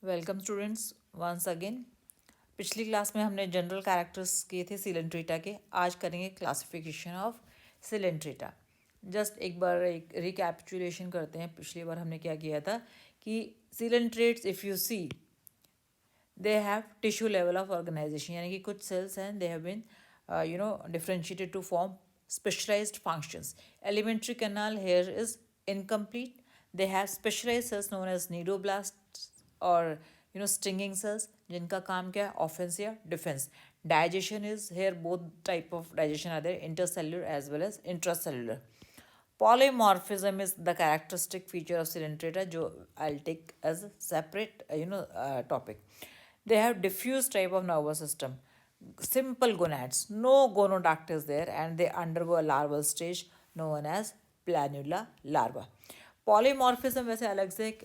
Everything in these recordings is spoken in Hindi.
Welcome students once again. पिछली क्लास में हमने जनरल कैरेक्टर्स किए थे सिलेंट्रेटा के। आज करेंगे क्लासिफिकेशन ऑफ सिलेंट्रेटा। जस्ट एक बार एक रिकैपिचुलेशन करते हैं। पिछली बार हमने क्या किया था कि coelenterates if you see they have tissue level of organisation, यानी कि कुछ सेल्स हैं they have been differentiated to form specialized functions. Alimentary canal here is incomplete. They have specialized cells known as cnidoblasts or stinging cells जिनका काम क्या है offense या defense. Digestion is here, both type of digestion are there, intercellular as well as intracellular. Polymorphism is the characteristic feature of Coelenterata जो I'll take as a separate topic. They have diffuse type of nervous system, simple gonads, no gonoduct is there, and they undergo a larval stage known as planula larva. Polymorphism वैसे अलग से एक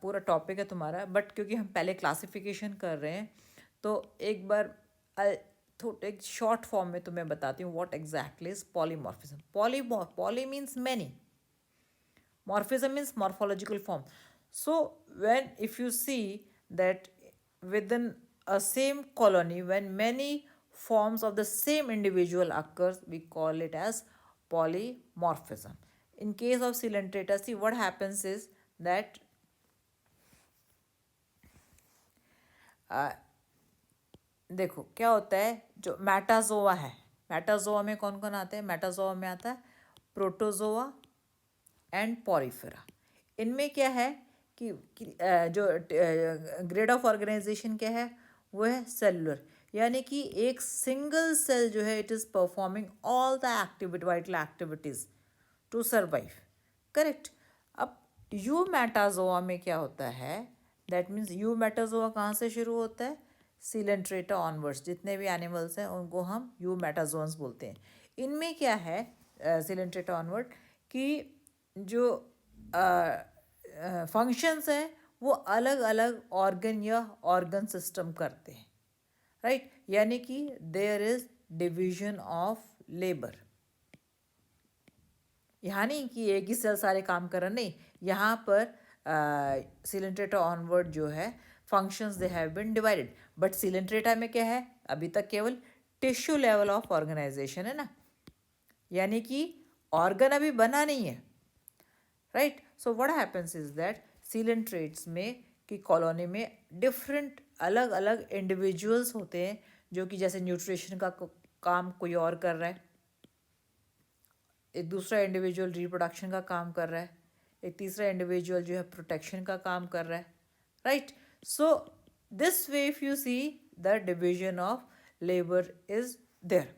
पूरा टॉपिक है तुम्हारा, बट क्योंकि हम पहले क्लासिफिकेशन कर रहे हैं तो एक बार थोड़ा एक शॉर्ट फॉर्म में तुम्हें बताती हूँ what exactly is polymorphism. Poly means many, morphism means morphological form. So when if you see that within a same colony when many forms of the same individual occurs, we call it as polymorphism. In case of Coelenterata, see what happens is that देखो क्या होता है, जो मैटाजोआ है, मैटाजोआ में कौन कौन आते हैं? मैटाजोआ में आता है प्रोटोजोआ एंड पॉरीफेरा. इनमें क्या है कि जो ग्रेड ऑफ ऑर्गेनाइजेशन क्या है वो है सेलुलर, यानी कि एक सिंगल सेल जो है it is performing all the activity vital activities to survive. Correct. अब यू मैटाजोआ में क्या होता है, दैट मीन्स यू मैटाजोआ कहाँ से शुरू होता है? Coelenterata onwards. जितने भी एनिमल्स हैं उनको हम यू मैटाजोन्स बोलते हैं. इनमें क्या है सीलेंट्रेटा ऑनवर्ड कि जो फंक्शंस हैं वो अलग अलग ऑर्गन या ऑर्गन सिस्टम करते हैं. राइट. यानी कि there is division of labour. यहाँ नहीं कि एक ही सेल सारे काम कर रहे, नहीं. यहाँ पर सिलेंट्रेटा ऑनवर्ड जो है functions they have been divided. But coelenterata में क्या है, अभी तक केवल टिश्यू लेवल ऑफ ऑर्गेनाइजेशन है ना, यानी कि ऑर्गन अभी बना नहीं है. Right. So what happens is that coelenterates में की कॉलोनी में डिफरेंट अलग अलग इंडिविजुअल्स होते हैं जो कि जैसे न्यूट्रिशन का काम कोई और कर रहा है, एक दूसरा इंडिविजुअल रिप्रोडक्शन का काम कर रहा है, एक तीसरा इंडिविजुअल जो है प्रोटेक्शन का काम कर रहा है. Right. So this way if you see the division of labour is there,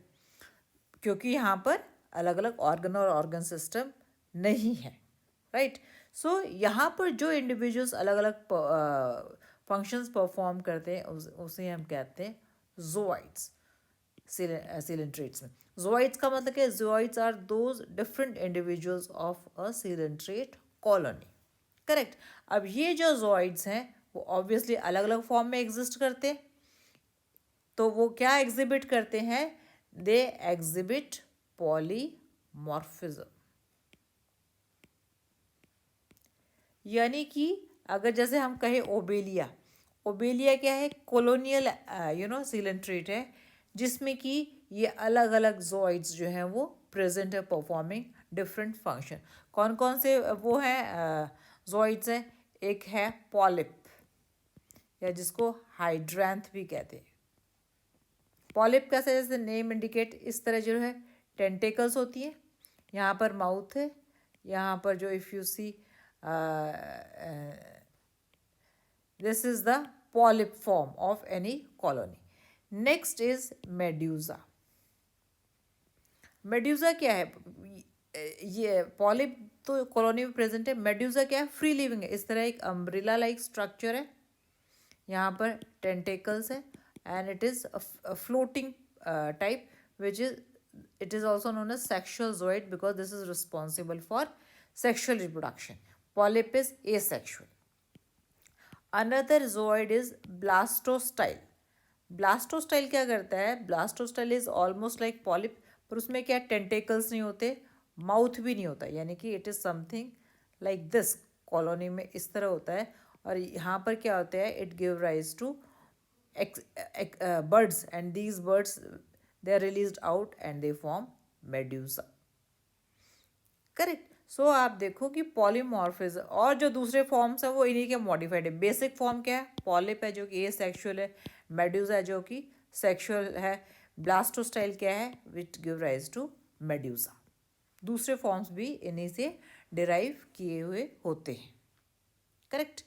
क्योंकि यहाँ पर अलग अलग ऑर्गन और ऑर्गन सिस्टम नहीं है. राइट. सो यहाँ पर जो इंडिविजुअल्स अलग अलग फंक्शंस परफॉर्म करते हैं उसे हम कहते हैं जोइड्स. सिलेंट्रेट्स में जोइड्स का मतलब क्या? Zooids are those different individuals of a coelenterate colony. Correct. अब ये जो जोइड्स हैं वो ऑब्वियसली अलग अलग फॉर्म में एग्जिस्ट करते हैं, तो वो क्या एग्जिबिट करते हैं? They exhibit polymorphism. यानी कि अगर जैसे हम कहें ओबेलिया, ओबेलिया क्या है? कॉलोनियल सिलेंट्रेट है जिसमें कि ये अलग अलग जोइड्स जो हैं वो प्रेजेंट है परफॉर्मिंग डिफरेंट फंक्शन. कौन कौन से वो हैं जोइड्स हैं? एक है पॉलिप, या जिसको हाइड्रैंथ भी कहते हैं. पॉलिप का जैसे नेम इंडिकेट इस तरह जो है टेंटिकल्स होती है, यहाँ पर माउथ है, यहाँ पर जो if you see this is the polyp form of any colony. Next is medusa. Medusa क्या है? ये पॉलिप तो कॉलोनी में प्रेजेंट है. मेड्यूजा क्या है? फ्री लिविंग है. इस तरह एक अम्ब्रेला लाइक स्ट्रक्चर है, यहाँ पर टेंटिकल्स है, and it is a floating type which is it is also known as sexual zooid because this is responsible for sexual reproduction. Polyp is asexual. Another zooid is blastostyle. ब्लास्टोस्टाइल क्या करता है? ब्लास्टोस्टाइल इज ऑलमोस्ट लाइक पॉलिप, पर उसमें क्या टेंटेकल्स नहीं होते, माउथ भी नहीं होता, यानी कि it is something like this. Colony में इस तरह होता है, और यहाँ पर क्या होता है, it give rise to birds, and these birds they are released out and they form medusa. Correct. So आप देखो कि पॉलीमॉर्फिज्म और जो दूसरे फॉर्म्स हैं वो इन्हीं के मॉडिफाइड है. बेसिक फॉर्म क्या है, पॉलिप है जो कि ये सेक्शुअल है, मेड्यूसा जो कि सेक्शुअल है, ब्लास्टोस्टाइल क्या है, which give rise to medusa. दूसरे फॉर्म्स भी इन्हीं से डिराइव किए हुए होते हैं. करेक्ट.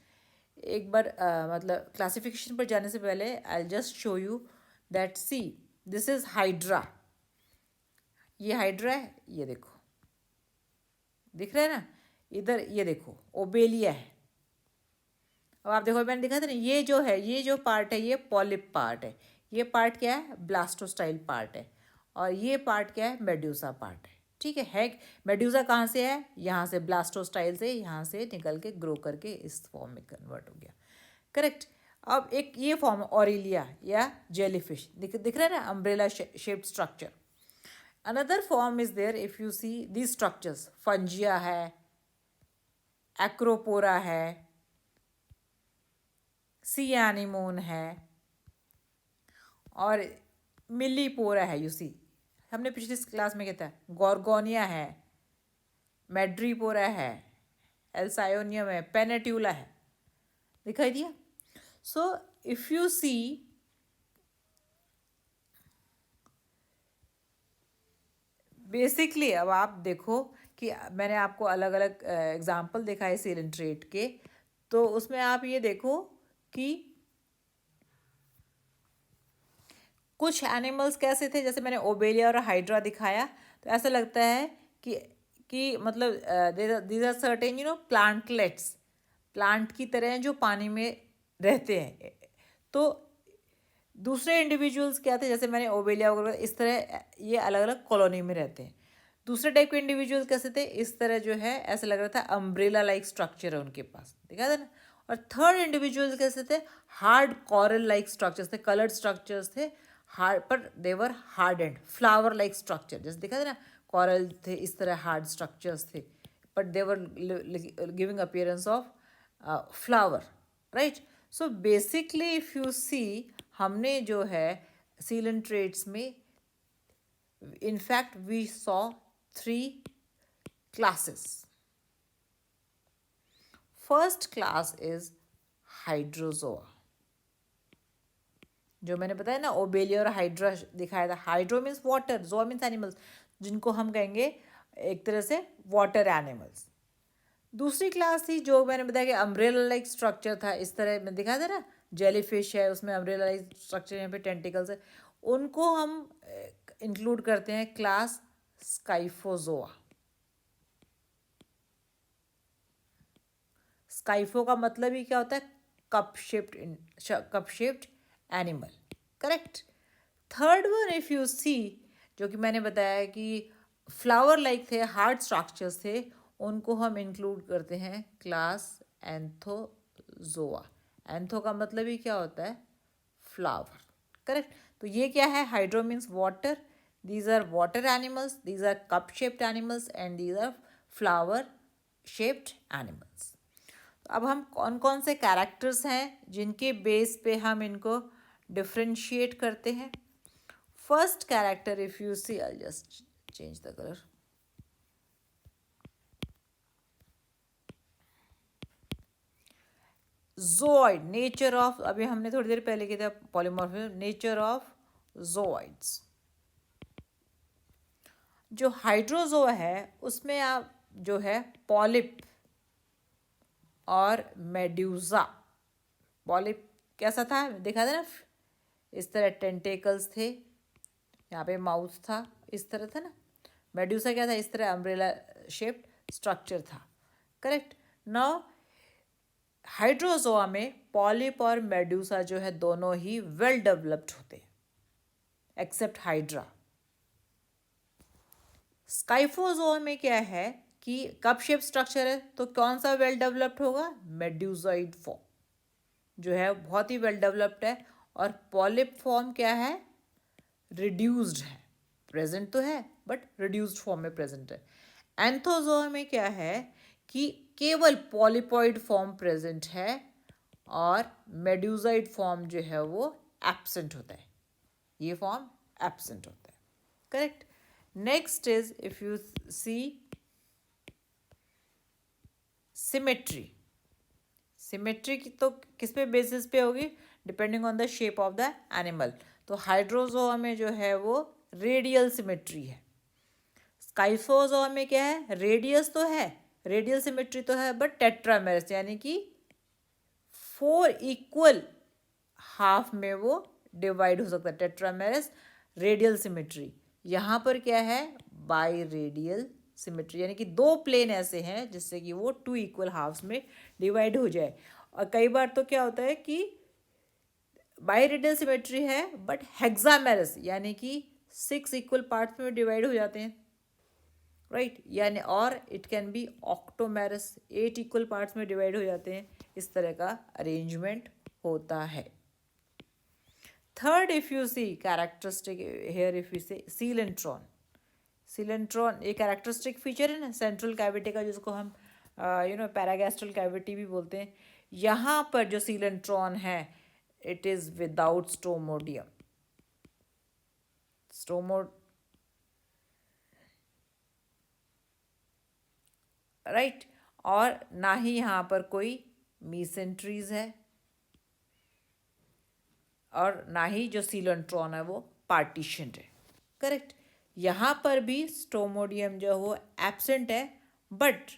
एक बार मतलब क्लासिफिकेशन पर जाने से पहले I just show you that C this is hydra. ये हाइड्रा है, ये देखो दिख रहा है ना. इधर ये देखो ओबेलिया है. अब आप देखो मैंने दिखा था ना, ये जो है, ये जो पार्ट है ये पॉलिप पार्ट है. ये पार्ट क्या है, ब्लास्टोस्टाइल पार्ट है. और ये पार्ट क्या है, मेड्यूसा पार्ट है. ठीक है. मेड्यूसा कहाँ से है, यहाँ से ब्लास्टोस्टाइल से यहाँ से निकल के ग्रो करके इस फॉर्म में कन्वर्ट हो गया. करेक्ट. अब एक ये फॉर्म ऑरिलिया या जेलीफिश दिख रहा है ना, umbrella shaped structure. Another form is there if you see these structures. Fungia है, एक्रोपोरा है, सी एनिमोन है, और मिलीपोरा है. यू सी हमने पिछली क्लास में क्या था, गॉर्गोनिया है, मेड्रीपोरा है, एल्सायोनियम है, पेनेट्यूला है. दिखाई दिया. So if you see basically, अब आप देखो कि मैंने आपको अलग अलग एग्जाम्पल दिखाए सिलेंट्रेट के, तो उसमें आप ये देखो कि कुछ एनिमल्स कैसे थे, जैसे मैंने ओबेलिया और हाइड्रा दिखाया, तो ऐसा लगता है कि मतलब these are certain plantlets, plant की तरह जो पानी में रहते हैं. तो दूसरे इंडिविजुअल्स क्या थे, जैसे मैंने ओबेलिया वगैरह, इस तरह ये अलग अलग कॉलोनी में रहते हैं. दूसरे टाइप के इंडिविजुअल्स कैसे थे, इस तरह जो है ऐसा लग रहा था अम्ब्रेला लाइक स्ट्रक्चर है उनके पास, देखा था ना. और थर्ड इंडिविजुअल्स कैसे थे, हार्ड कॉरल लाइक स्ट्रक्चर्स थे, कलर्ड स्ट्रक्चर्स थे, हार्ड पर they're hard and flower like structure, जैसे देखा था ना, कॉरल थे इस तरह हार्ड स्ट्रक्चर्स थे, but they're giving appearance of flower. Right. So basically if you see, हमने जो है सीलेंट्रेट्स में in fact we saw 3 classes. First class is hydrozoa. जो मैंने बताया ना, ओबेलिया और हाइड्रा दिखाया था. Hydro means water, zoa means animals, जिनको हम कहेंगे एक तरह से वाटर एनिमल्स. दूसरी क्लास थी जो मैंने बताया कि अम्ब्रेला लाइक स्ट्रक्चर था, इस तरह में दिखाया था ना, जेलीफिश है उसमें अम्ब्रेला लाइक स्ट्रक्चर, यहाँ पे टेंटिकल्स है, उनको हम इंक्लूड करते हैं क्लास स्काइफोजोआ. स्काइफो का मतलब ही क्या होता है, cup shaped animal. Correct. Third one if you see, जो कि मैंने बताया कि फ्लावर लाइक थे, हार्ड स्ट्रक्चर्स थे, उनको हम इंक्लूड करते हैं क्लास एंथोजोआ. एंथो का मतलब ही क्या होता है, फ्लावर. करेक्ट. तो ये क्या है, hydro means water, these are water animals, these are cup shaped animals, and these are flower shaped animals. अब हम कौन कौन से कैरेक्टर्स हैं जिनके बेस पे हम इनको डिफ्रेंशिएट करते हैं. First character if you see, I just change the colour. Zooid, nature of, अभी हमने थोड़ी देर पहले किया था पॉलीमॉर्फिज्म, नेचर ऑफ ज़ोइड्स. जो हाइड्रोजोआ है उसमें आप जो है पॉलिप और मेड्यूसा. पॉलिप कैसा था, देखा था ना, इस तरह टेंटेकल्स थे, यहाँ पे माउथ था, इस तरह था ना. मेड्यूसा क्या था, इस तरह अम्ब्रेला शेप्ड स्ट्रक्चर था. करेक्ट. नाउ हाइड्रोजोआ में पॉलिप और मेड्यूसा जो है दोनों ही वेल डेवलप्ड होते हैं, एक्सेप्ट हाइड्रा. स्काइफोजोआ में क्या है कि कप शेप स्ट्रक्चर है, तो कौन सा वेल डेवलप्ड होगा, मेड्यूजॉइड फॉर्म जो है बहुत ही वेल डेवलप्ड है. और पॉलिप फॉर्म क्या है, रिड्यूस्ड है, प्रेजेंट तो है बट रिड्यूस्ड फॉर्म में प्रेजेंट है. एंथोजोआ में क्या है कि केवल पॉलीपॉइड फॉर्म प्रेजेंट है और मेड्यूजाइड फॉर्म जो है वो एब्सेंट होता है, ये फॉर्म एब्सेंट होता है. Correct. Next is if you see symmetry. Symmetry की तो किस पे बेसिस पे होगी? Depending on the shape of the animal. तो हाइड्रोजोआ में जो है वो रेडियल सिमेट्री है. स्काइफोजोआ में क्या है? रेडियस तो है, रेडियल सिमेट्री तो है, बट टेट्रामेरस यानी कि 4 इक्वल हाफ में वो डिवाइड हो सकता है. Tetramerous radial symmetry. यहाँ पर क्या है? बाई रेडियल सिमेट्री, यानी कि 2 प्लेन ऐसे हैं जिससे कि वो 2 इक्वल हाफ्स में डिवाइड हो जाए. और कई बार तो क्या होता है कि बाई रेडियल सिमेट्री है बट हेक्सामेरस यानी कि 6 इक्वल पार्ट्स में डिवाइड हो जाते हैं, राइट. यानी और it can be octomerous, 8 equal parts में डिवाइड हो जाते हैं. इस तरह का अरेंजमेंट होता है. Third, if you see characteristic here, if you say coelenteron. सीलेंट्रॉन एक कैरेक्टरिस्टिक फीचर है ना सेंट्रल कैविटी का, जिसको हम पैरागैस्ट्रल कैविटी भी बोलते हैं. यहाँ पर जो सीलेंट्रॉन है it is without stomodeum. Right. और ना ही यहाँ पर कोई मीसेंट्रीज है और ना ही जो सीलेंट्रॉन है वो पार्टीशन है. करेक्ट. यहाँ पर भी स्टोमोडियम जो वो एब्सेंट है, बट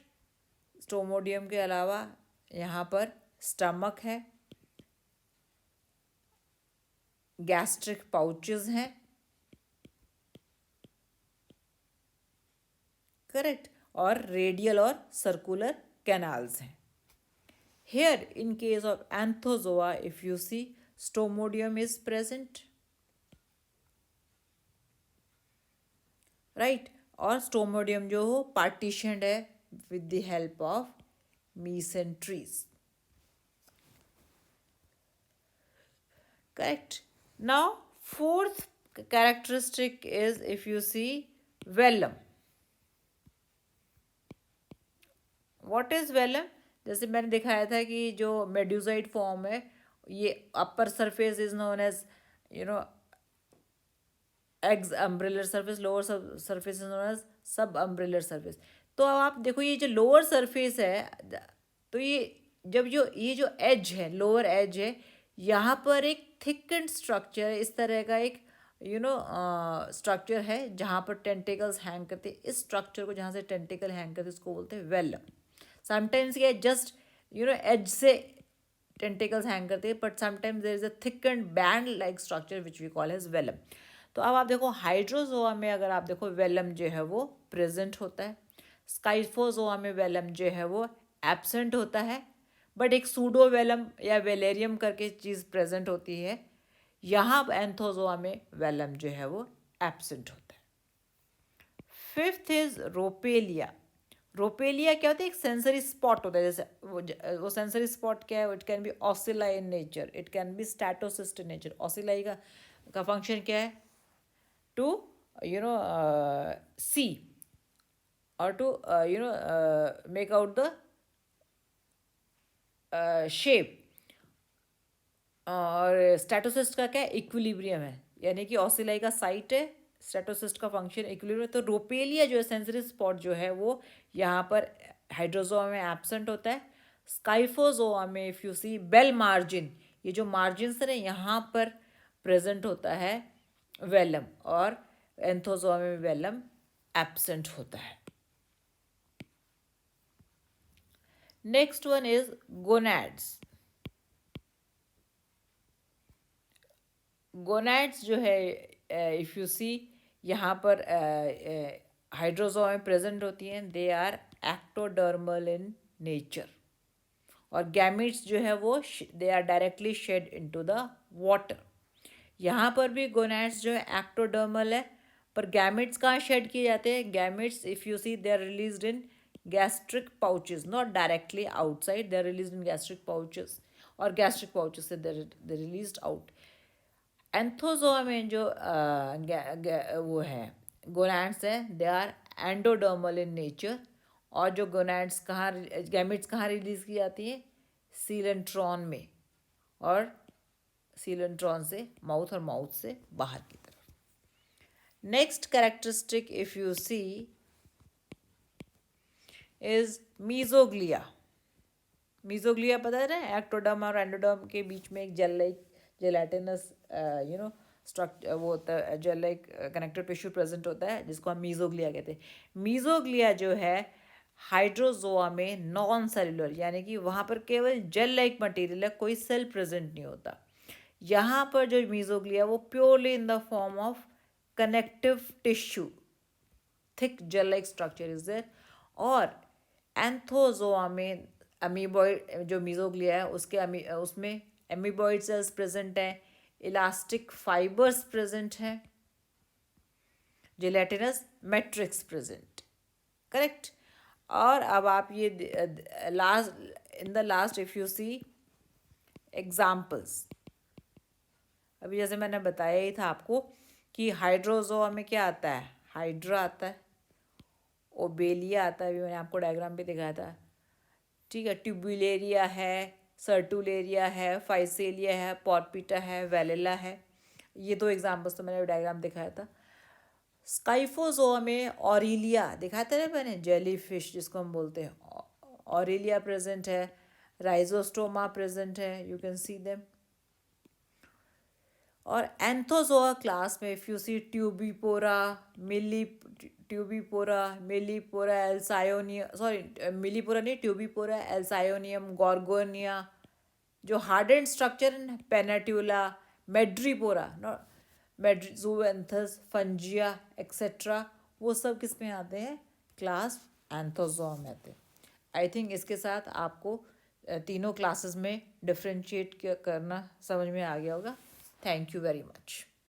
स्टोमोडियम के अलावा यहाँ पर स्टमक है, गैस्ट्रिक पाउचेस हैं. करेक्ट. और रेडियल और सर्कुलर कैनाल्स हैं. Here in case of anthozoa if you see stomodeum is present, right. और स्टोमोडियम जो हो पार्टीशनड है with the help of mesenteries. Correct. Now fourth characteristic is if you see velum. What is velum? जैसे मैंने दिखाया था कि जो मेड्यूसाइड फॉर्म है, ये upper surface is known as exumbrellar surface, lower surface is known as subumbrellar surface. तो अब आप देखो ये जो लोअर सरफेस है, तो ये जो एज है, लोअर एज है, यहाँ पर एक थिकन्ड स्ट्रक्चर, इस तरह का एक स्ट्रक्चर है जहाँ पर टेंटिकल्स हैंग करते हैं. इस स्ट्रक्चर को जहाँ से टेंटिकल हैंग करते हैं इसको बोलते हैं वेलम. समटाइम्स ये जस्ट एज से टेंटिकल्स हैंग करते हैं, but sometimes there is a thickened band like structure which we call as velum. तो अब आप देखो हाइड्रोजोआ में अगर आप देखो वेलम जो है वो प्रेजेंट होता है. स्काइफोजोआ में वेलम जो है वो एब्सेंट होता है, बट एक सूडो वेलम या वेलेरियम करके चीज़ प्रेजेंट होती है. यहाँ एंथोजोआ में वेलम जो है वो एब्सेंट होता है. Fifth is रोपेलिया. रोपेलिया क्या होता है? एक सेंसरी स्पॉट होता है. जैसे वो सेंसरी स्पॉट क्या है? It can be ocelli in nature, it can be statocyst in nature. Ocelli का फंक्शन क्या है? टू सी और to make out the shape. और स्टैटोसिस्ट का क्या है? इक्विलिब्रियम है, यानी कि ऑसिलाई का साइट है, स्टैटोसिस्ट का फंक्शन इक्विलिब्रियम. तो रोपेलिया जो है सेंसरी स्पॉट जो है वो यहाँ पर हाइड्रोजोआ में एब्सेंट होता है. स्काइफोजोआ में if you see bell margin, ये जो मार्जिन है यहाँ पर प्रेजेंट होता है वेलम, और एंथोजोआ में वेलम एब्सेंट होता है. Next one is gonads. Gonads जो है इफ यू सी यहाँ पर हाइड्रोजोआ में प्रेजेंट होती हैं. They are ectodermal in nature. और गैमिट्स जो है वो they are directly shed into the water. यहाँ पर भी गोनैड्स जो है एक्टोडर्मल है, पर गैमिट्स कहाँ शेड किए जाते हैं? Gametes if you see they are released in gastric pouches, not directly outside, they are released in gastric pouches, और गैस्ट्रिक पाउचेस से दे रिलीज्ड आउट. एंथोजोआ में जो वो है गोनैड्स हैं, they are endodermal in nature, और जो गोनैड्स कहाँ, गैमेट्स कहाँ रिलीज की जाती है, सीलेंट्रॉन में, और सीलेंट्रॉन से माउथ और माउथ से बाहर की तरफ। Next characteristic if you see is mesoglea. Mesoglea पता है ना, एक्टोडर्म और एंडोडर्म के बीच में एक जेल लाइक जेलेटिनस स्ट्रक्चर वो होता है, gel like connective tissue present होता है, जिसको हम मीजोग्लिया कहते हैं। मीजोग्लिया जो है हाइड्रोजोआ में नॉन सेलुलर, यानी कि वहाँ पर केवल जेल लाइक मटेरियल है, कोई सेल प्रेजेंट नहीं होता। यहाँ पर जो मीजोग्लिया वो purely in the form of connective tissue, thick gel like structure is there. और एंथोजोआ में अमीबॉइड जो मीजोग्लिया है उसमें अमीबॉइड सेल्स प्रेजेंट हैं, इलास्टिक फाइबर्स प्रेजेंट हैं, जेलेटिनस मैट्रिक्स प्रेजेंट, करेक्ट। और अब आप ये last in the last if you see examples, अभी जैसे मैंने बताया ही था आपको कि हाइड्रोजोआ में क्या आता है, हाइड्रा आता है, ओबेलिया आता है, अभी मैंने आपको डायग्राम पे दिखाया था, ठीक है। ट्यूबुलेरिया है, सर्टुलेरिया है, फाइसेलिया है, पॉर्पिटा है, वेलिला है। ये दो एग्जाम्पल्स तो मैंने डायग्राम दिखाया था। स्काइफोजोआ में ऑरिलिया दिखाया था ना मैंने, जेली फिश जिसको हम बोलते हैं, ऑरिलिया प्रेजेंट है, राइजोस्टोमा प्रेजेंट है, यू कैन सी देम। और एंथोजोआ क्लास में इफ यू सी ट्यूबिपोरा, मिलीपोरा एल्सायोनिया, सॉरी मिलीपोरा नहीं, ट्यूबिपोरा एल्सायोनियम, गॉर्गोनिया, जो हार्डेंड स्ट्रक्चर है, पेनाट्यूला, मेड्रीपोरा, मेड्रिजोएंथस, फंजिया एक्सेट्रा, वो सब किस में आते हैं, क्लास एंथोजोआ में आते हैं। आई थिंक इसके साथ आपको तीनों क्लासेस में डिफ्रेंशिएट करना समझ में आ गया होगा। Thank you very much.